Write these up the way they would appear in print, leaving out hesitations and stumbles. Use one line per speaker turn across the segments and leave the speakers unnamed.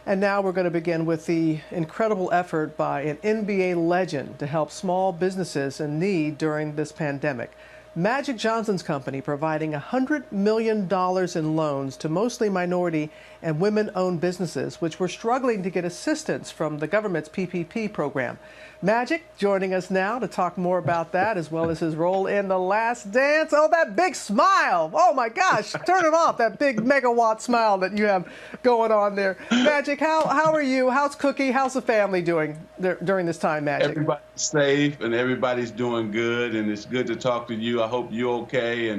And now we're going to begin with the incredible effort by an NBA legend to help small businesses in need during this pandemic. Magic Johnson's company providing $100 million in loans to mostly minority and women-owned businesses, which were struggling to get assistance from the government's PPP program. Magic joining us now to talk more about that, as well as his role in The Last Dance. Oh, that big smile. Oh, my gosh. Turn it off, that big megawatt smile that you have going on there. Magic, how are you? How's Cookie? How's the family doing during this time, Magic?
Everybody's safe and everybody's doing good, and it's good to talk to you. I hope you're okay,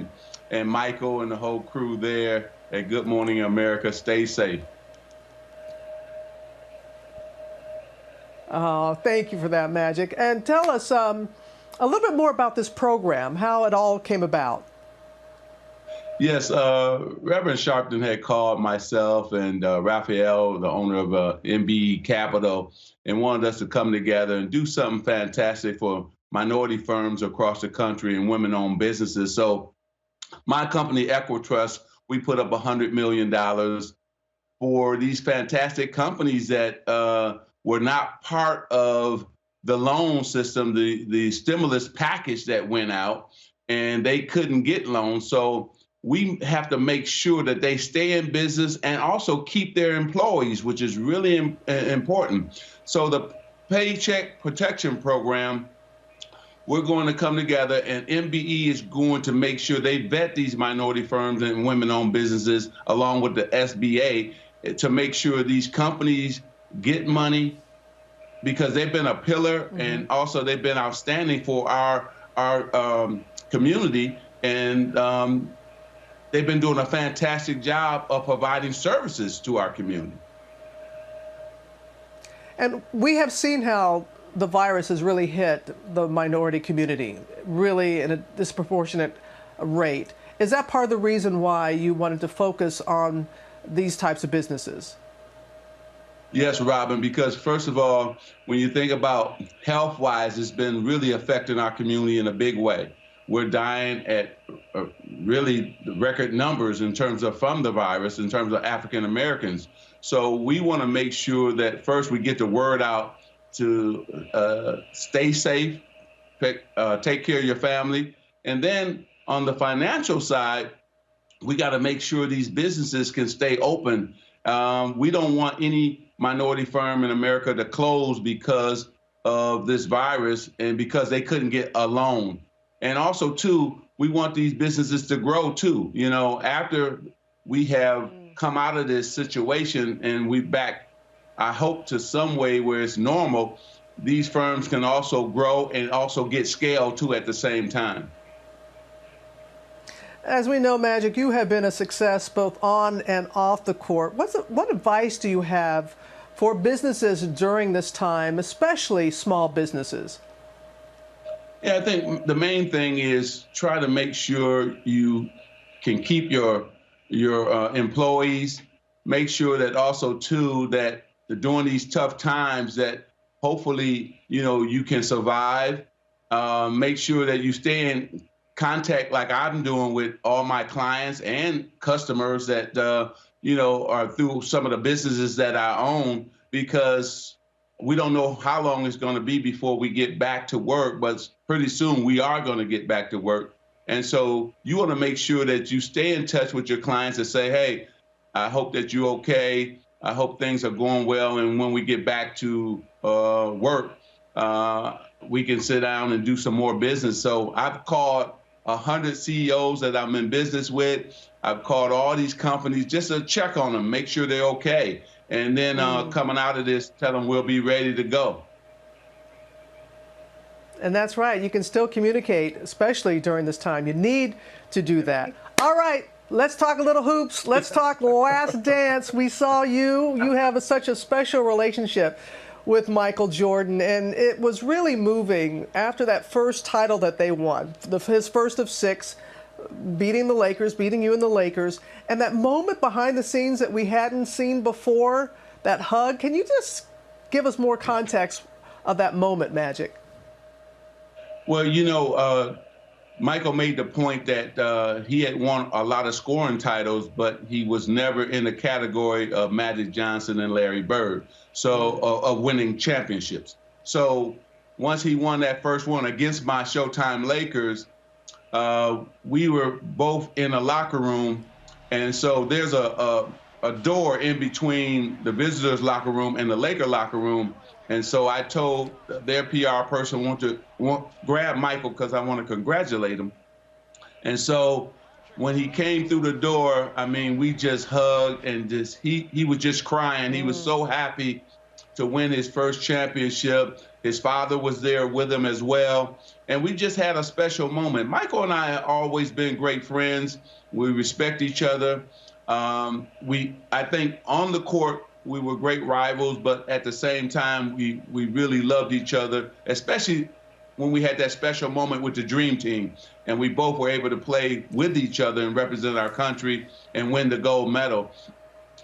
and Michael and the whole crew there at Good Morning America. Stay safe.
Oh, thank you for that, Magic. And tell us a little bit more about this program, how it all came about.
Yes, Reverend Sharpton had called myself and Raphael, the owner of MB Capital, and wanted us to come together and do something fantastic for minority firms across the country and women-owned businesses. So my company, Equitrust, we put up $100 million for these fantastic companies that were not part of the loan system, the stimulus package that went out, and they couldn't get loans. So we have to make sure that they stay in business and also keep their employees, which is really important. So the Paycheck Protection Program, we're going to come together, and MBE is going to make sure they vet these minority firms and women-owned businesses along with the SBA to make sure these companies get money, because they've been a pillar and also they've been outstanding for our community, and they've been doing a fantastic job of providing services to our community. And
we have seen how the virus has really hit the minority community, really in a disproportionate rate. Is that part of the reason why you wanted to focus on these types of businesses?
Yes, Robin, because first of all, when you think about health-wise, it's been really affecting our community in a big way. We're dying at really record numbers in terms of from the virus, in terms of African Americans. So we want to make sure that first we get the word out to stay safe, take care of your family. And then on the financial side, we got to make sure these businesses can stay open. We don't want any minority firm in America to close because of this virus and because they couldn't get a loan. And also, too, we want these businesses to grow, too. You know, after we have come out of this situation and we back, I hope, to some way where it's normal, these firms can also grow and also get scale, too, at the same time.
As we know, Magic, you have been a success both on and off the court. What advice do you have for businesses during this time, especially small businesses?
Yeah, I think the main thing is try to make sure you can keep your employees. Make sure that also, too, that during these tough times that hopefully, you know, you can survive. Make sure that you stay in contact like I'm doing with all my clients and customers that, you know, are through some of the businesses that I own, because we don't know how long it's going to be before we get back to work, but pretty soon we are going to get back to work. And so you want to make sure that you stay in touch with your clients and say, hey, I hope that you're okay. I hope things are going well. And when we get back to work, we can sit down and do some more business. So I've called 100 CEOs that I'm in business with. I've called all these companies just to check on them, make sure they're okay. And then coming out of this, tell them we'll be ready to go.
And that's right. You can still communicate, especially during this time. You need to do that. All right. Let's talk a little hoops. Let's talk Last Dance. We saw you. You have such a special relationship with Michael Jordan, and it was really moving after that first title that they won, his first of 6, beating the Lakers, beating you in the Lakers, and that moment behind the scenes that we hadn't seen before, that hug. Can you just give us more context of that moment, Magic?
Well, you know, Michael made the point that he had won a lot of scoring titles, but he was never in the category of Magic Johnson and Larry Bird, so of winning championships. So once he won that first one against my Showtime Lakers, we were both in a locker room, and so there's a door in between the visitors' locker room and the Laker locker room. And so I told their PR person, want to grab Michael because I want to congratulate him. And so when he came through the door, I mean, we just hugged and he was just crying. He was so happy to win his first championship. His father was there with him as well. And we just had a special moment. Michael and I have always been great friends. We respect each other. I think on the court, we were great rivals, but at the same time, we really loved each other, especially when we had that special moment with the Dream Team, and we both were able to play with each other and represent our country and win the gold medal.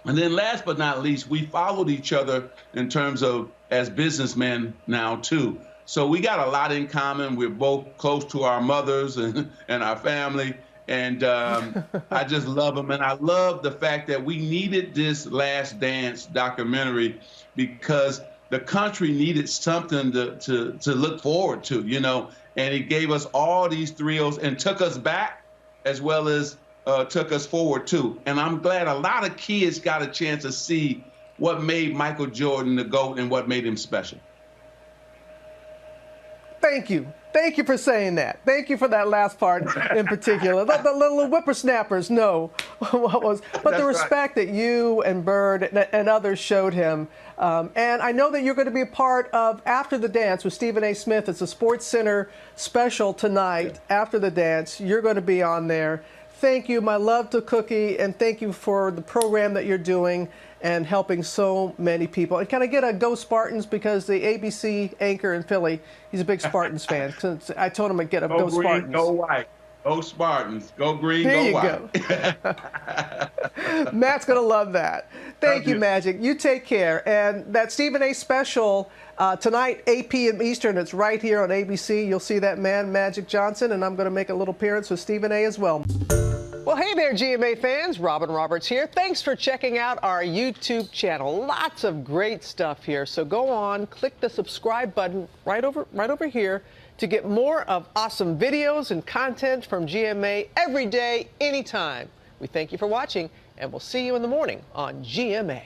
And then last but not least, we followed each other in terms of as businessmen now, too. So we got a lot in common. We're both close to our mothers and our family. And I just love him. And I love the fact that we needed this Last Dance documentary because the country needed something to look forward to, you know. And it gave us all these thrills and took us back as well as took us forward, too. And I'm glad a lot of kids got a chance to see what made Michael Jordan the GOAT and what made him special.
Thank you. Thank you for saying that. Thank you for that last part in particular. The little whippersnappers know what was, but the respect that you and Bird and others showed him. And I know that you're going to be a part of After the Dance with Stephen A. Smith. It's a Sports Center special tonight. After the Dance, you're going to be on there. Thank you. My love to Cookie, and thank you for the program that you're doing and helping so many people. And can I get a Go Spartans, because the ABC anchor in Philly, he's a big Spartans fan. I told him to get a Go
Green,
Spartans.
Go white. Go Spartans. Go green,
there
go white.
Go. Matt's going to love that. Thank you, Magic. You take care. And that Stephen A. special tonight, 8 p.m. Eastern, it's right here on ABC. You'll see that man, Magic Johnson, and I'm going to make a little appearance with Stephen A. as well. Well, hey there, GMA fans. Robin Roberts here. Thanks for checking out our YouTube channel. Lots of great stuff here. So go on, click the subscribe button right over here to get more of awesome videos and content from GMA every day, anytime. We thank you for watching, and we'll see you in the morning on GMA.